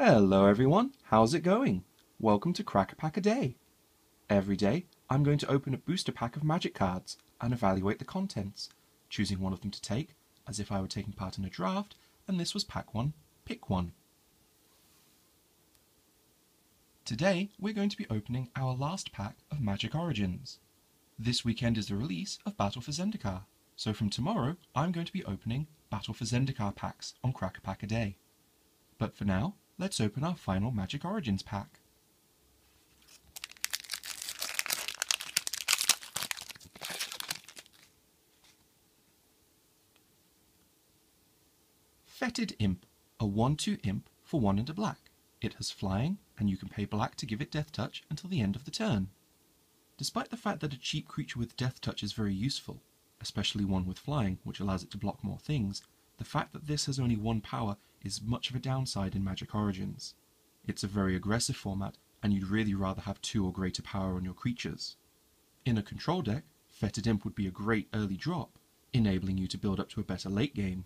Hello everyone, how's it going? Welcome to Crack a Pack a Day. Every day, I'm going to open a booster pack of magic cards and evaluate the contents, choosing one of them to take, as if I were taking part in a draft, and this was pack 1, pick 1. Today, we're going to be opening our last pack of Magic Origins. This weekend is the release of Battle for Zendikar, so from tomorrow, I'm going to be opening Battle for Zendikar packs on Crack a Pack a Day. But for now, let's open our final Magic Origins pack. Fetid Imp, a 1/2 imp for 1 and a black. It has flying, and you can pay black to give it Death Touch until the end of the turn. Despite the fact that a cheap creature with Death Touch is very useful, especially one with flying, which allows it to block more things, the fact that this has only 1 power is much of a downside in Magic Origins. It's a very aggressive format, and you'd really rather have 2 or greater power on your creatures. In a control deck, Fetid Imp would be a great early drop, enabling you to build up to a better late game.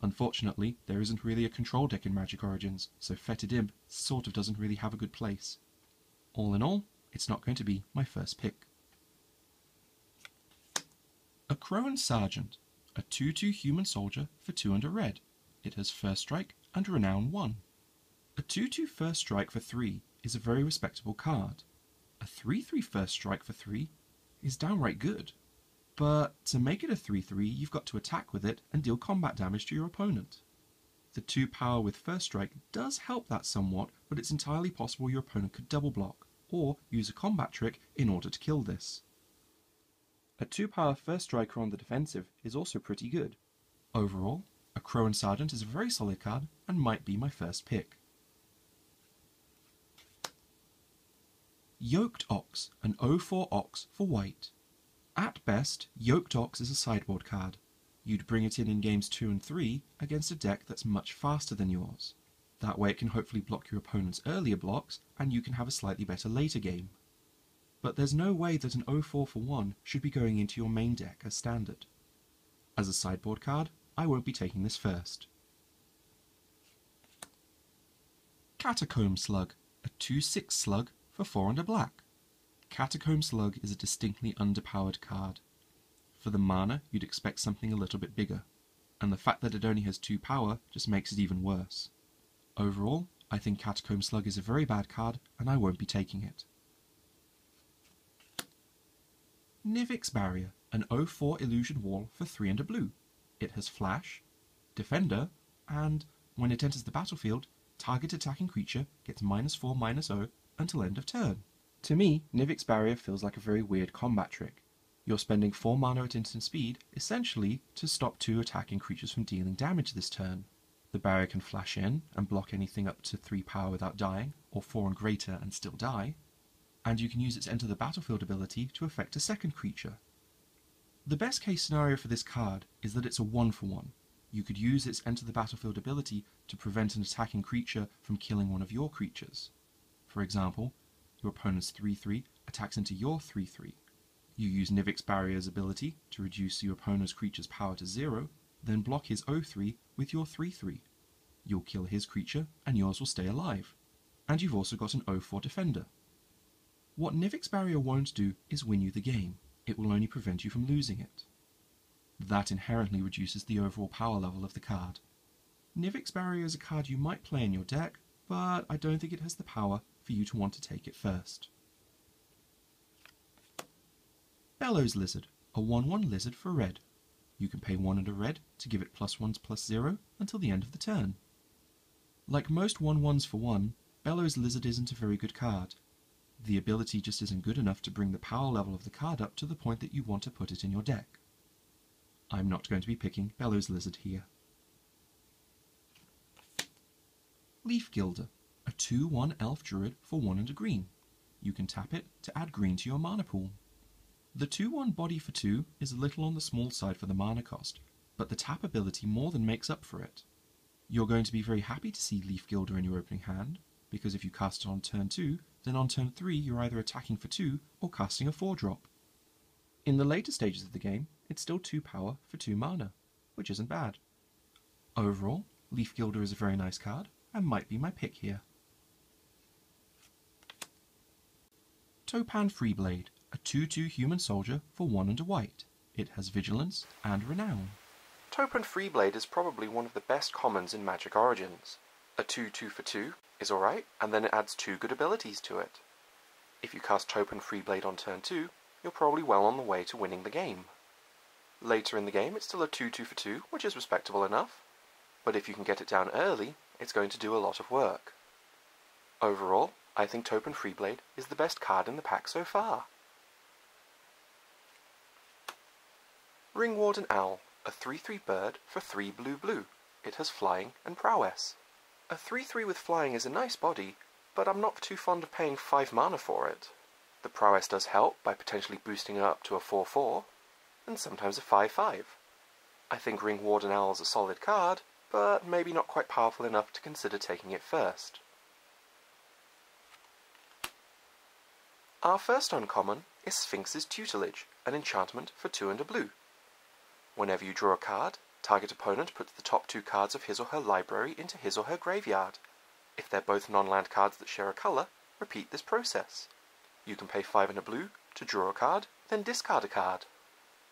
Unfortunately, there isn't really a control deck in Magic Origins, so Fetid Imp sort of doesn't really have a good place. All in all, it's not going to be my first pick. A Crowan Sergeant, a 2/2 human soldier for 2 and a red. It has First Strike and Renown 1. A 2/2 First Strike for 3 is a very respectable card. A 3/3 First Strike for 3 is downright good. But to make it a 3/3, you've got to attack with it and deal combat damage to your opponent. The 2 power with First Strike does help that somewhat, but it's entirely possible your opponent could double block, or use a combat trick in order to kill this. A 2 power First Striker on the defensive is also pretty good. Overall, a Crowan Sergeant is a very solid card and might be my first pick. Yoked Ox, an 0/4 Ox for white. At best, Yoked Ox is a sideboard card. You'd bring it in games 2 and 3 against a deck that's much faster than yours. That way it can hopefully block your opponent's earlier blocks, and you can have a slightly better later game. But there's no way that an 0/4 for 1 should be going into your main deck as standard. As a sideboard card, I won't be taking this first. Catacomb Slug, a 2/6 slug for 4 and a black. Catacomb Slug is a distinctly underpowered card. For the mana, you'd expect something a little bit bigger, and the fact that it only has 2 power just makes it even worse. Overall, I think Catacomb Slug is a very bad card, and I won't be taking it. Nivix Barrier, an 0/4 Illusion Wall for 3 and a blue. It has Flash, Defender, and when it enters the battlefield, target attacking creature gets -4/-0 until end of turn. To me, Nivix Barrier feels like a very weird combat trick. You're spending 4 mana at instant speed, essentially to stop 2 attacking creatures from dealing damage this turn. The barrier can flash in and block anything up to 3 power without dying, or 4 and greater and still die, and you can use its Enter the Battlefield ability to affect a second creature. The best case scenario for this card is that it's a 1/1. You could use its Enter the Battlefield ability to prevent an attacking creature from killing one of your creatures. For example, your opponent's 3/3 attacks into your 3/3. You use Nivix Barrier's ability to reduce your opponent's creature's power to 0, then block his 0/3 with your 3/3. You'll kill his creature, and yours will stay alive. And you've also got an 0/4 defender. What Nivix Barrier won't do is win you the game. It will only prevent you from losing it. That inherently reduces the overall power level of the card. Nivix Barrier is a card you might play in your deck, but I don't think it has the power for you to want to take it first. Bellows Lizard, a 1/1 lizard for red. You can pay 1 and a red to give it +1/+0 until the end of the turn. Like most 1/1s for 1, Bellows Lizard isn't a very good card. The ability just isn't good enough to bring the power level of the card up to the point that you want to put it in your deck. I'm not going to be picking Bellows Lizard here. Leaf Gilder, a 2/1 elf druid for 1 and a green. You can tap it to add green to your mana pool. The 2/1 body for 2 is a little on the small side for the mana cost, but the tap ability more than makes up for it. You're going to be very happy to see Leaf Gilder in your opening hand, because if you cast it on turn 2, then on turn 3 you're either attacking for 2 or casting a 4-drop. In the later stages of the game, it's still 2 power for 2 mana, which isn't bad. Overall, Leaf Gilder is a very nice card, and might be my pick here. Toppan Freeblade, a 2/2 human soldier for 1 and a white. It has vigilance and renown. Toppan Freeblade is probably one of the best commons in Magic Origins. A 2/2 for 2 is alright, and then it adds 2 good abilities to it. If you cast Toppan Freeblade on turn 2, you're probably well on the way to winning the game. Later in the game, it's still a 2/2 for 2, which is respectable enough, but if you can get it down early, it's going to do a lot of work. Overall, I think Toppan Freeblade is the best card in the pack so far. Ringwarden Owl, a 3/3 bird for 3 blue. It has flying and prowess. A 3/3 with flying is a nice body, but I'm not too fond of paying 5 mana for it. The prowess does help by potentially boosting it up to a 4/4, and sometimes a 5/5. I think Ringwarden Owl is a solid card, but maybe not quite powerful enough to consider taking it first. Our first uncommon is Sphinx's Tutelage, an enchantment for 2 and a blue. Whenever you draw a card, target opponent puts the top 2 cards of his or her library into his or her graveyard. If they're both non-land cards that share a colour, repeat this process. You can pay 5 and a blue to draw a card, then discard a card.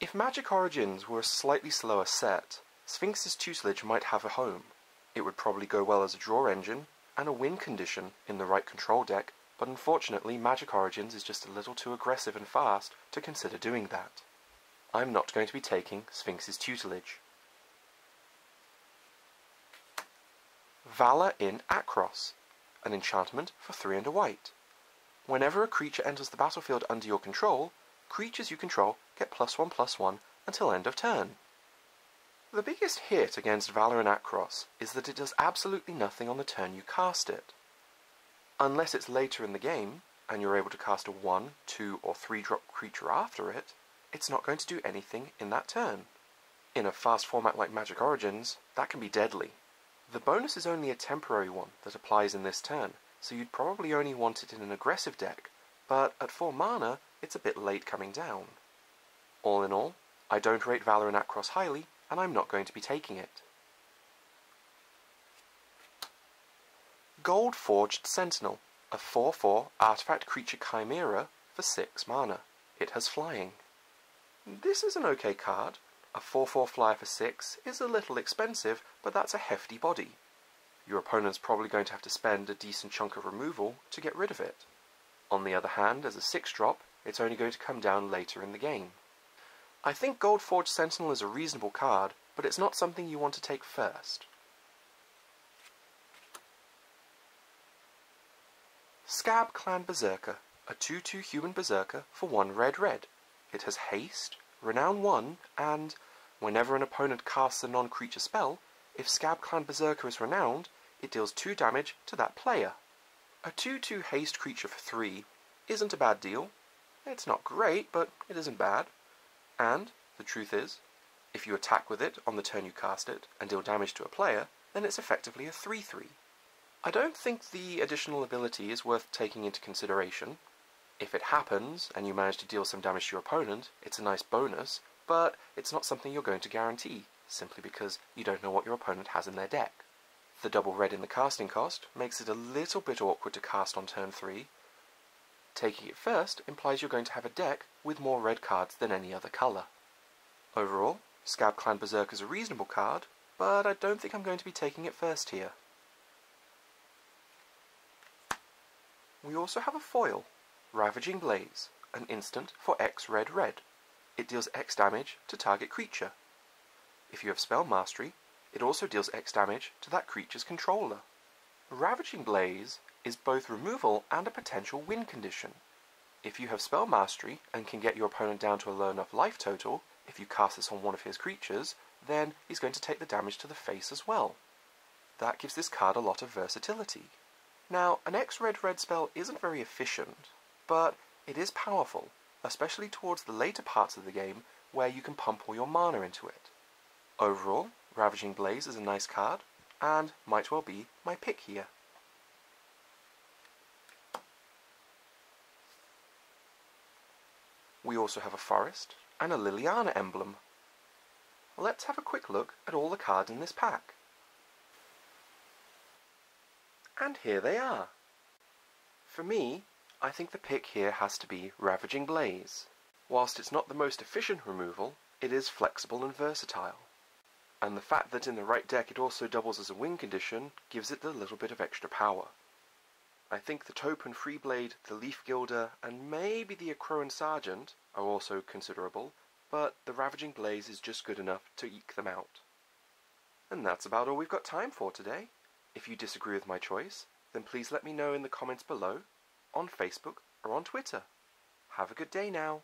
If Magic Origins were a slightly slower set, Sphinx's Tutelage might have a home. It would probably go well as a draw engine and a win condition in the right control deck, but unfortunately Magic Origins is just a little too aggressive and fast to consider doing that. I'm not going to be taking Sphinx's Tutelage. Valor in Akros, an enchantment for 3 and a white. Whenever a creature enters the battlefield under your control, creatures you control get +1/+1 until end of turn. The biggest hit against Valor in Akros is that it does absolutely nothing on the turn you cast it. Unless it's later in the game, and you're able to cast a 1, 2, or 3-drop creature after it, it's not going to do anything in that turn. In a fast format like Magic Origins, that can be deadly. The bonus is only a temporary one that applies in this turn, so you'd probably only want it in an aggressive deck, but at 4 mana, it's a bit late coming down. All in all, I don't rate Valor in Akros highly, and I'm not going to be taking it. Gold Forged Sentinel, a 4/4 artifact creature chimera for 6 mana. It has flying. This is an okay card. A 4/4 flyer for 6 is a little expensive, but that's a hefty body. Your opponent's probably going to have to spend a decent chunk of removal to get rid of it. On the other hand, as a 6-drop, it's only going to come down later in the game. I think Gold Forged Sentinel is a reasonable card, but it's not something you want to take first. Scab Clan Berserker, a 2/2 human berserker for 1 red. It has haste, renown 1, and whenever an opponent casts a non-creature spell, if Scab Clan Berserker is renowned, it deals 2 damage to that player. A 2/2 haste creature for 3 isn't a bad deal. It's not great, but it isn't bad. And, the truth is, if you attack with it on the turn you cast it and deal damage to a player, then it's effectively a 3/3. I don't think the additional ability is worth taking into consideration. If it happens, and you manage to deal some damage to your opponent, it's a nice bonus, but it's not something you're going to guarantee, simply because you don't know what your opponent has in their deck. The double red in the casting cost makes it a little bit awkward to cast on turn 3. Taking it first implies you're going to have a deck with more red cards than any other colour. Overall, Scab Clan Berserker is a reasonable card, but I don't think I'm going to be taking it first here. We also have a foil, Ravaging Blaze, an instant for X red. It deals X damage to target creature. If you have Spell Mastery, it also deals X damage to that creature's controller. Ravaging Blaze is both removal and a potential win condition. If you have Spell Mastery and can get your opponent down to a low enough life total, if you cast this on one of his creatures, then he's going to take the damage to the face as well. That gives this card a lot of versatility. Now, an X red spell isn't very efficient, but it is powerful, especially towards the later parts of the game where you can pump all your mana into it. Overall, Ravaging Blaze is a nice card, and might well be my pick here. We also have a forest and a Liliana emblem. Let's have a quick look at all the cards in this pack. And here they are. For me, I think the pick here has to be Ravaging Blaze. Whilst it's not the most efficient removal, it is flexible and versatile. And the fact that in the right deck it also doubles as a win condition gives it a little bit of extra power. I think the Taupe and Freeblade, the Leaf Gilder, and maybe the Akroan Sergeant are also considerable, but the Ravaging Blaze is just good enough to eke them out. And that's about all we've got time for today. If you disagree with my choice, then please let me know in the comments below, on Facebook or on Twitter. Have a good day now.